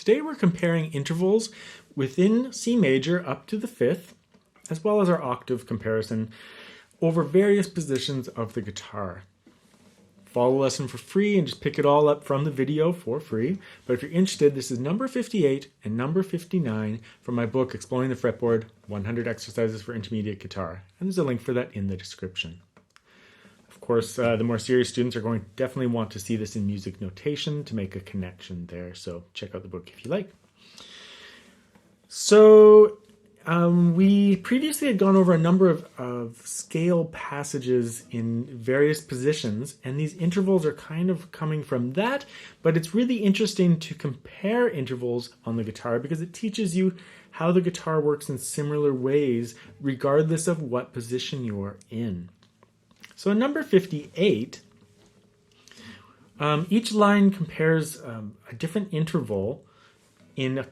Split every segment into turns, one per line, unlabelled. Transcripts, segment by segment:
today we're comparing intervals within C major up to the fifth, as well as our octave comparison over various positions of the guitar. Follow the lesson for free and just pick it all up from the video for free. But if you're interested, this is number 58 and number 59 from my book, Exploring the Fretboard, 100 Exercises for Intermediate Guitar. And there's a link for that in the description. Of course, the more serious students are going to definitely want to see this in music notation to make a connection there. So check out the book if you like. So we previously had gone over a number of scale passages in various positions, and these intervals are kind of coming from that, but it's really interesting to compare intervals on the guitar because it teaches you how the guitar works in similar ways regardless of what position you're in. So in number 58, each line compares a different interval in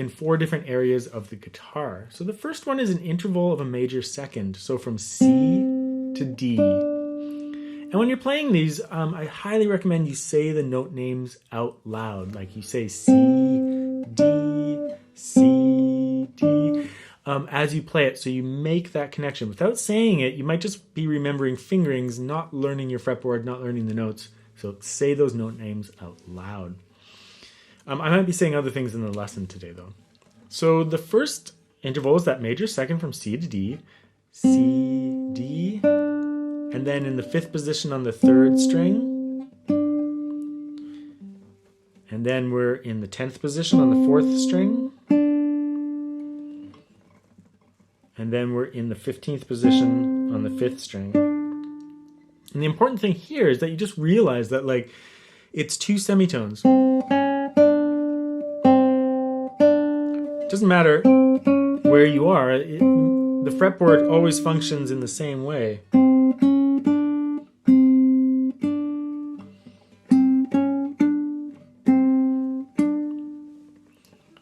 four different areas of the guitar. So the first one is an interval of a major second, so from C to D. And when you're playing these, I highly recommend you say the note names out loud, like you say C, D, C, D, as you play it, so you make that connection. Without saying it, you might just be remembering fingerings, not learning your fretboard, not learning the notes. So say those note names out loud. I might be saying other things in the lesson today, though. So the first interval is that major second from C to D, C, D, and then in the fifth position on the third string, and then we're in the 10th position on the fourth string, and then we're in the 15th position on the fifth string. And the important thing here is that you just realize that, like, it's two semitones. It doesn't matter where you are, the fretboard always functions in the same way.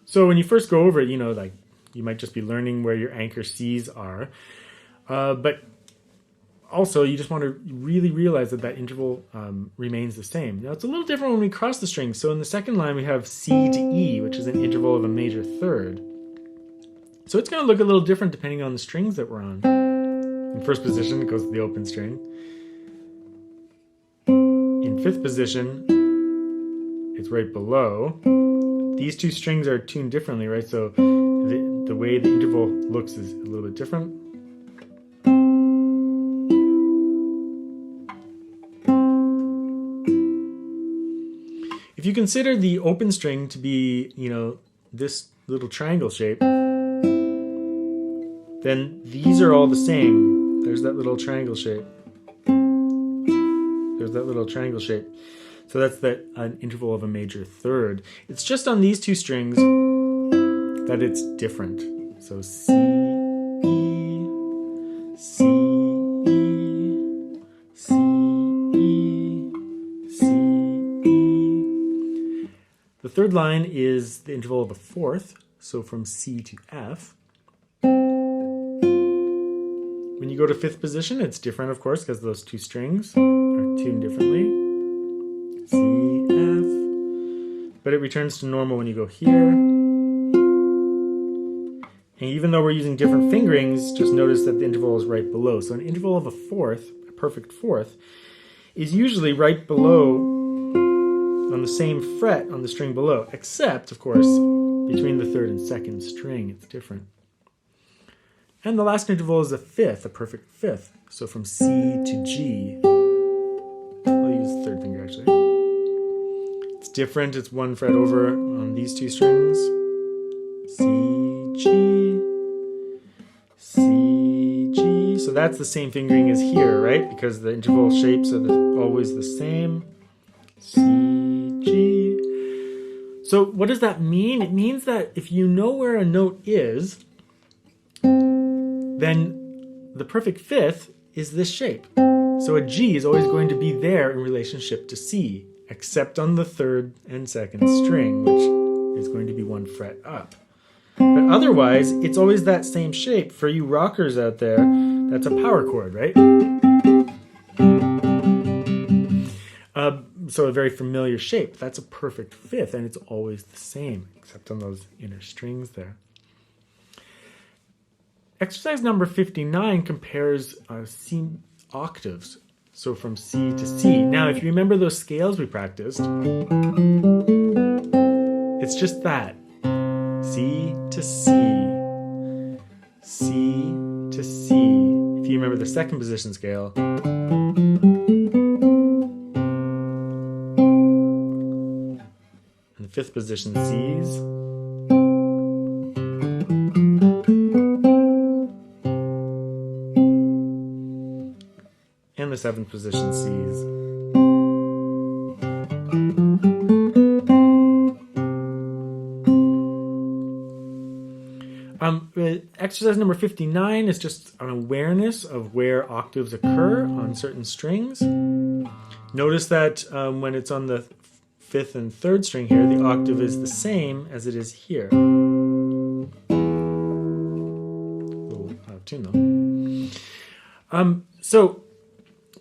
So when you first go over it, you know, like, you might just be learning where your anchor C's are, but also you just want to really realize that that interval remains the same. Now it's a little different when we cross the strings. So in the second line we have C to E, which is an interval of a major third. So it's going to look a little different depending on the strings that we're on. In first position it goes to the open string. In fifth position it's right below. These two strings are tuned differently, right? So the way the interval looks is a little bit different. If you consider the open string to be, you know, this little triangle shape, then these are all the same. There's that little triangle shape. There's that little triangle shape. So that's an interval of a major third. It's just on these two strings that it's different. So C, E, C, E, C, E, C, E. The third line is the interval of a fourth, so from C to F. When you go to fifth position, it's different, of course, because those two strings are tuned differently. C, F. But it returns to normal when you go here. And even though we're using different fingerings, just notice that the interval is right below. So an interval of a fourth, a perfect fourth, is usually right below on the same fret on the string below, except, of course, between the third and second string, it's different. And the last interval is a fifth, a perfect fifth. So from C to G, I'll use the third finger actually. It's different, it's one fret over on these two strings. C, G, C, G. So that's the same fingering as here, right? Because the interval shapes are always the same. C, G. So what does that mean? It means that if you know where a note is, then the perfect fifth is this shape. So a G is always going to be there in relationship to C, except on the third and second string, which is going to be one fret up. But otherwise, it's always that same shape. For you rockers out there, that's a power chord, right? so a very familiar shape. That's a perfect fifth, and it's always the same, except on those inner strings there. Exercise number 59 compares C octaves, so from C to C. Now, if you remember those scales we practiced, it's just that. C to C, C to C. If you remember the second position scale, and the fifth position Cs, and the seventh position Cs. Exercise number 59 is just an awareness of where octaves occur on certain strings. Notice that when it's on the fifth and third string here, the octave is the same as it is here. A little out of tune though. So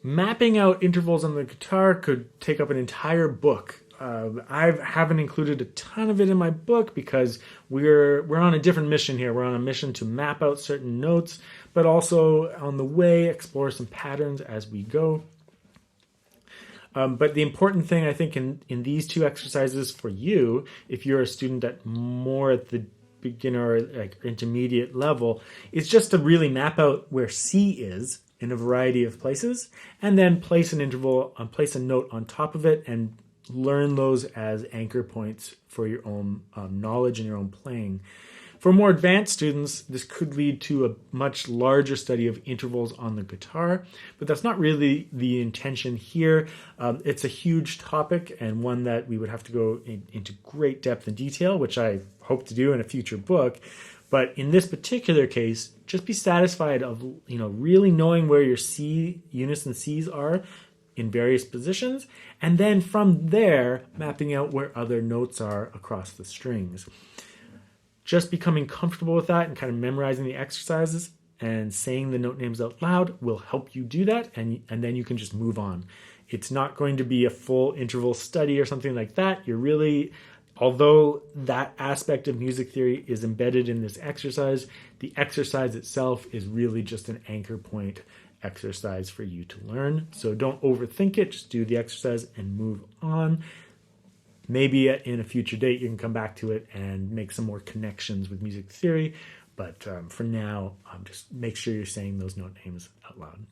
mapping out intervals on the guitar could take up an entire book. I haven't included a ton of it in my book because we're on a different mission here. We're on a mission to map out certain notes, but also on the way explore some patterns as we go. But the important thing I think in these two exercises for you, if you're a student at more at the beginner or like intermediate level, is just to really map out where C is in a variety of places, and then place an interval, place a note on top of it, and learn those as anchor points for your own knowledge and your own playing. For more advanced students, this could lead to a much larger study of intervals on the guitar, but that's not really the intention here. It's a huge topic and one that we would have to go into great depth and detail, which I hope to do in a future book. But in this particular case, just be satisfied of really knowing where your C unison Cs are in various positions, and then from there mapping out where other notes are across the strings. Just becoming comfortable with that and kind of memorizing the exercises and saying the note names out loud will help you do that, and then you can just move on. It's not going to be a full interval study or something like that. You're really, although that aspect of music theory is embedded in this exercise, the exercise itself is really just an anchor point exercise for you to learn. So don't overthink it, just do the exercise and move on. Maybe in a future date you can come back to it and make some more connections with music theory, but for now, just make sure you're saying those note names out loud.